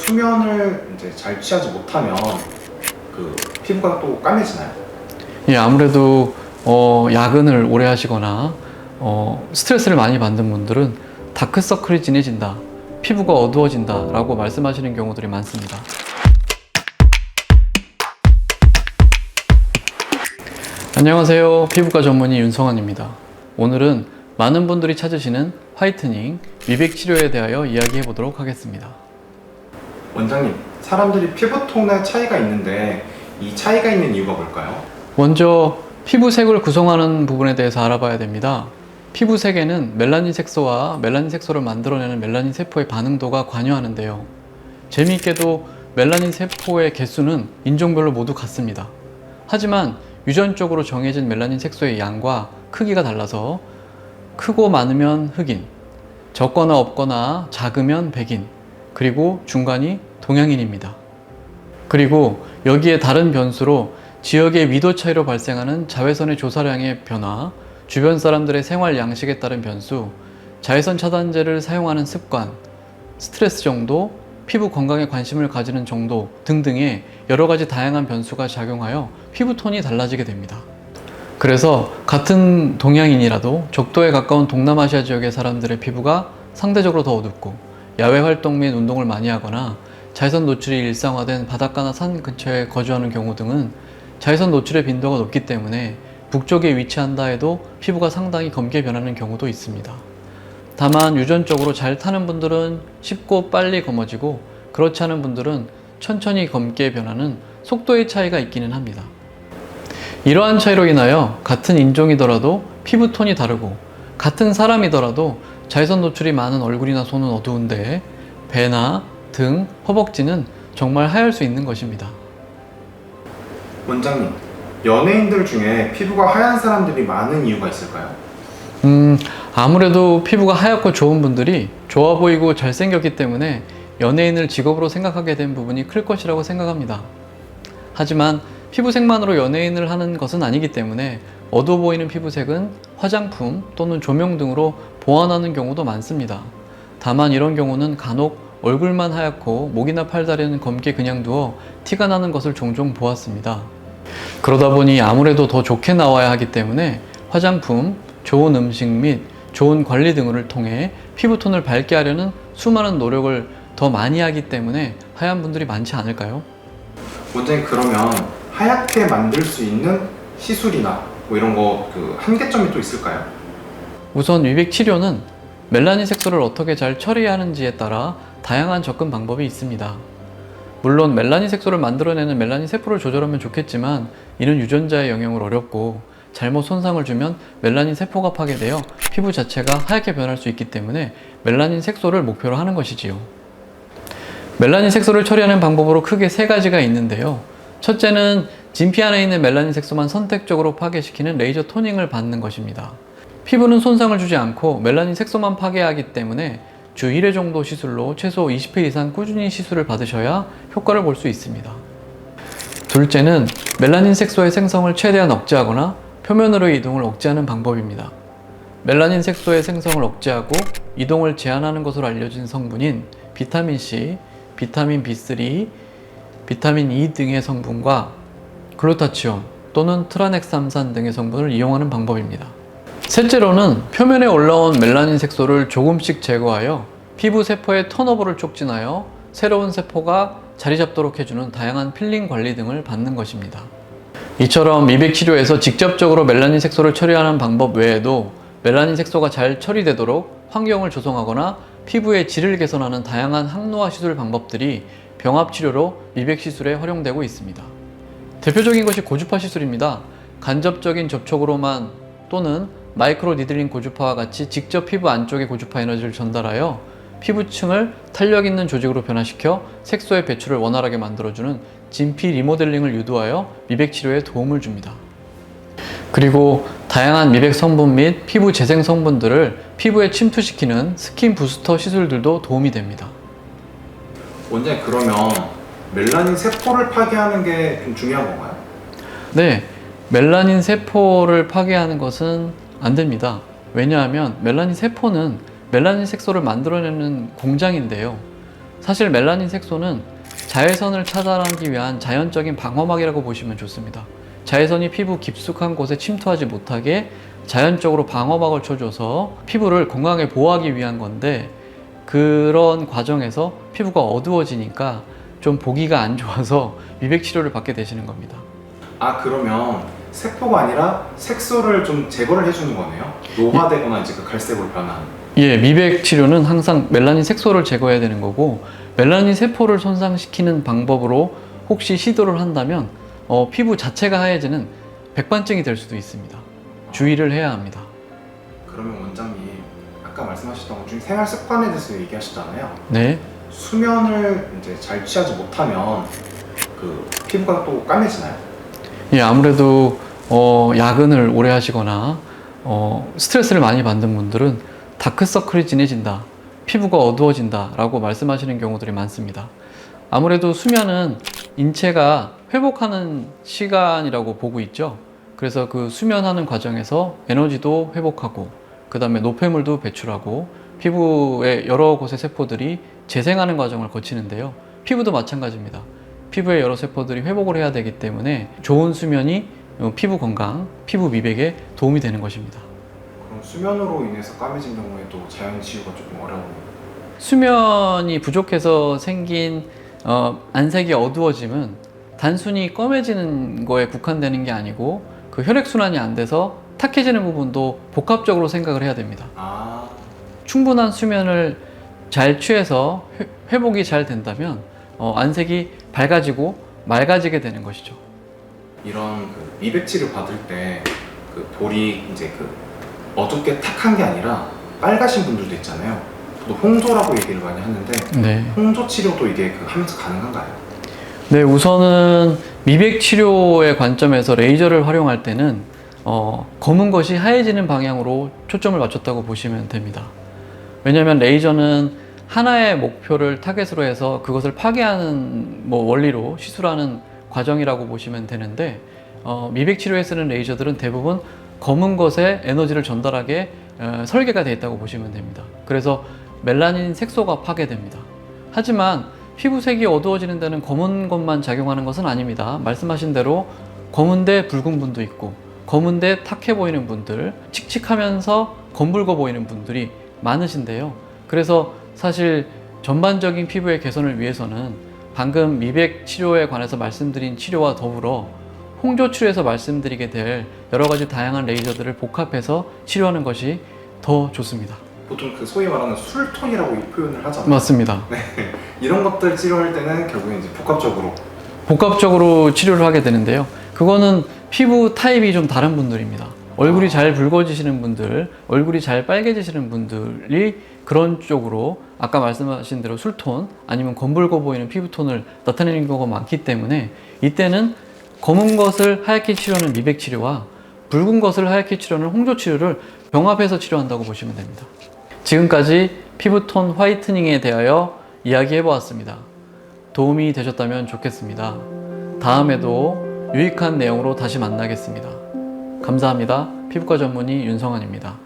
수면을 이제 잘 취하지 못하면 그 피부가 또 까매지나요? 예, 아무래도 야근을 오래 하시거나 스트레스를 많이 받는 분들은 다크서클이 진해진다, 피부가 어두워진다 라고 말씀하시는 경우들이 많습니다. 안녕하세요, 피부과 전문의 윤성환입니다. 오늘은 많은 분들이 찾으시는 화이트닝, 미백 치료에 대하여 이야기해 보도록 하겠습니다. 원장님, 사람들이 피부톤에 차이가 있는데 이 차이가 있는 이유가 뭘까요? 먼저 피부색을 구성하는 부분에 대해서 알아봐야 됩니다. 피부색에는 멜라닌 색소와 멜라닌 색소를 만들어내는 멜라닌 세포의 반응도가 관여하는데요. 재미있게도 멜라닌 세포의 개수는 인종별로 모두 같습니다. 하지만 유전적으로 정해진 멜라닌 색소의 양과 크기가 달라서 크고 많으면 흑인, 적거나 없거나 작으면 백인, 그리고 중간이 동양인입니다. 그리고 여기에 다른 변수로 지역의 위도 차이로 발생하는 자외선의 조사량의 변화, 주변 사람들의 생활 양식에 따른 변수, 자외선 차단제를 사용하는 습관, 스트레스 정도, 피부 건강에 관심을 가지는 정도 등등의 여러 가지 다양한 변수가 작용하여 피부톤이 달라지게 됩니다. 그래서 같은 동양인이라도 적도에 가까운 동남아시아 지역의 사람들의 피부가 상대적으로 더 어둡고, 야외 활동 및 운동을 많이 하거나 자외선 노출이 일상화된 바닷가나 산 근처에 거주하는 경우 등은 자외선 노출의 빈도가 높기 때문에 북쪽에 위치한다 해도 피부가 상당히 검게 변하는 경우도 있습니다. 다만 유전적으로 잘 타는 분들은 쉽고 빨리 검어지고, 그렇지 않은 분들은 천천히 검게 변하는 속도의 차이가 있기는 합니다. 이러한 차이로 인하여 같은 인종이더라도 피부톤이 다르고, 같은 사람이더라도 자외선 노출이 많은 얼굴이나 손은 어두운데 배나 등, 허벅지는 정말 하얄 수 있는 것입니다. 원장님, 연예인들 중에 피부가 하얀 사람들이 많은 이유가 있을까요? 아무래도 피부가 하얗고 좋은 분들이 좋아 보이고 잘생겼기 때문에 연예인을 직업으로 생각하게 된 부분이 클 것이라고 생각합니다. 하지만 피부색만으로 연예인을 하는 것은 아니기 때문에 어두워 보이는 피부색은 화장품 또는 조명 등으로 보완하는 경우도 많습니다. 다만 이런 경우는 간혹 얼굴만 하얗고 목이나 팔다리는 검게 그냥 두어 티가 나는 것을 종종 보았습니다. 그러다 보니 아무래도 더 좋게 나와야 하기 때문에 화장품, 좋은 음식 및 좋은 관리 등을 통해 피부톤을 밝게 하려는 수많은 노력을 더 많이 하기 때문에 하얀 분들이 많지 않을까요? 원장님, 그러면 하얗게 만들 수 있는 시술이나 뭐 이런 거 한계점이 또 있을까요? 우선 미백 치료는 멜라닌 색소를 어떻게 잘 처리하는지에 따라 다양한 접근 방법이 있습니다. 물론 멜라닌 색소를 만들어내는 멜라닌 세포를 조절하면 좋겠지만 이는 유전자의 영향을 어렵고, 잘못 손상을 주면 멜라닌 세포가 파괴되어 피부 자체가 하얗게 변할 수 있기 때문에 멜라닌 색소를 목표로 하는 것이지요. 멜라닌 색소를 처리하는 방법으로 크게 세 가지가 있는데요. 첫째는 진피 안에 있는 멜라닌 색소만 선택적으로 파괴시키는 레이저 토닝을 받는 것입니다. 피부는 손상을 주지 않고 멜라닌 색소만 파괴하기 때문에 주 1회 정도 시술로 최소 20회 이상 꾸준히 시술을 받으셔야 효과를 볼 수 있습니다. 둘째는 멜라닌 색소의 생성을 최대한 억제하거나 표면으로의 이동을 억제하는 방법입니다. 멜라닌 색소의 생성을 억제하고 이동을 제한하는 것으로 알려진 성분인 비타민C, 비타민 B3, 비타민 E 등의 성분과 글루타치온 또는 트라넥삼산 등의 성분을 이용하는 방법입니다. 셋째로는 표면에 올라온 멜라닌 색소를 조금씩 제거하여 피부 세포의 턴오버를 촉진하여 새로운 세포가 자리 잡도록 해주는 다양한 필링 관리 등을 받는 것입니다. 이처럼 미백 치료에서 직접적으로 멜라닌 색소를 처리하는 방법 외에도 멜라닌 색소가 잘 처리되도록 환경을 조성하거나 피부의 질을 개선하는 다양한 항노화 시술 방법들이 병합 치료로 미백 시술에 활용되고 있습니다. 대표적인 것이 고주파 시술입니다. 간접적인 접촉으로만 또는 마이크로 니들링 고주파와 같이 직접 피부 안쪽에 고주파 에너지를 전달하여 피부층을 탄력 있는 조직으로 변화시켜 색소의 배출을 원활하게 만들어주는 진피 리모델링을 유도하여 미백 치료에 도움을 줍니다. 그리고 다양한 미백 성분 및 피부 재생 성분들을 피부에 침투시키는 스킨 부스터 시술들도 도움이 됩니다. 원장님, 그러면 멜라닌 세포를 파괴하는 게 좀 중요한 건가요? 네, 멜라닌 세포를 파괴하는 것은 안 됩니다. 왜냐하면 멜라닌 세포는 멜라닌 색소를 만들어내는 공장인데요. 사실 멜라닌 색소는 자외선을 차단하기 위한 자연적인 방어막이라고 보시면 좋습니다. 자외선이 피부 깊숙한 곳에 침투하지 못하게 자연적으로 방어막을 쳐줘서 피부를 건강하게 보호하기 위한 건데, 그런 과정에서 피부가 어두워지니까 좀 보기가 안 좋아서 미백 치료를 받게 되시는 겁니다. 아, 그러면 세포가 아니라 색소를 좀 제거를 해주는 거네요? 노화되거나 이제 그 갈색으로 변한. 예, 미백 치료는 항상 멜라닌 색소를 제거해야 되는 거고, 멜라닌 세포를 손상시키는 방법으로 혹시 시도를 한다면 피부 자체가 하얘지는 백반증이 될 수도 있습니다. 주의를 해야 합니다. 그러면 원장님, 아까 말씀하셨던 것 중에 생활 습관에 대해서 얘기하셨잖아요. 네. 수면을 이제 잘 취하지 못하면 그 피부가 또 까매지나요? 예, 아무래도 야근을 오래 하시거나 스트레스를 많이 받는 분들은 다크서클이 진해진다, 피부가 어두워진다 라고 말씀하시는 경우들이 많습니다. 아무래도 수면은 인체가 회복하는 시간이라고 보고 있죠. 그래서 그 수면하는 과정에서 에너지도 회복하고, 그 다음에 노폐물도 배출하고, 피부의 여러 곳의 세포들이 재생하는 과정을 거치는데요. 피부도 마찬가지입니다. 피부의 여러 세포들이 회복을 해야 되기 때문에 좋은 수면이 피부 건강, 피부 미백에 도움이 되는 것입니다. 그럼 수면으로 인해서 까매진 경우에도 자연 치유가 조금 어려워요? 수면이 부족해서 생긴 안색이 어두워짐은 단순히 검해지는 거에 국한되는 게 아니고, 그 혈액순환이 안 돼서 탁해지는 부분도 복합적으로 생각을 해야 됩니다. 아, 충분한 수면을 잘 취해서 회복이 잘 된다면 안색이 밝아지고 맑아지게 되는 것이죠. 이런 그 미백 치료 받을 때 그 볼이 이제 그 어둡게 탁한 게 아니라 빨가신 분들도 있잖아요. 또 홍조라고 얘기를 많이 하는데, 네. 홍조 치료도 이게 그 하면서 가능한가요? 네, 우선은 미백 치료의 관점에서 레이저를 활용할 때는 검은 것이 하얘지는 방향으로 초점을 맞췄다고 보시면 됩니다. 왜냐하면 레이저는 하나의 목표를 타겟으로 해서 그것을 파괴하는 원리로 시술하는 과정이라고 보시면 되는데, 미백 치료에 쓰는 레이저들은 대부분 검은 것에 에너지를 전달하게 설계가 되어 있다고 보시면 됩니다. 그래서 멜라닌 색소가 파괴됩니다. 하지만 피부색이 어두워지는 데는 검은 것만 작용하는 것은 아닙니다. 말씀하신 대로 검은데 붉은 분도 있고, 검은데 탁해 보이는 분들, 칙칙하면서 검붉어 보이는 분들이 많으신데요. 그래서 사실 전반적인 피부의 개선을 위해서는 방금 미백 치료에 관해서 말씀드린 치료와 더불어 홍조 치료에서 말씀드리게 될 여러 가지 다양한 레이저들을 복합해서 치료하는 것이 더 좋습니다. 보통 그 소위 말하는 술톤이라고 표현을 하잖아요. 맞습니다. 네. 이런 것들 치료할 때는 결국에 이제 복합적으로 치료를 하게 되는데요. 그거는 피부 타입이 좀 다른 분들입니다. 얼굴이 잘 붉어지시는 분들, 얼굴이 잘 빨개지시는 분들이 그런 쪽으로 아까 말씀하신 대로 술톤 아니면 검붉어 보이는 피부톤을 나타내는 경우가 많기 때문에, 이때는 검은 것을 하얗게 치료하는 미백 치료와 붉은 것을 하얗게 치료하는 홍조 치료를 병합해서 치료한다고 보시면 됩니다. 지금까지 피부톤 화이트닝에 대하여 이야기해 보았습니다. 도움이 되셨다면 좋겠습니다. 다음에도 유익한 내용으로 다시 만나겠습니다. 감사합니다. 피부과 전문의 윤성환입니다.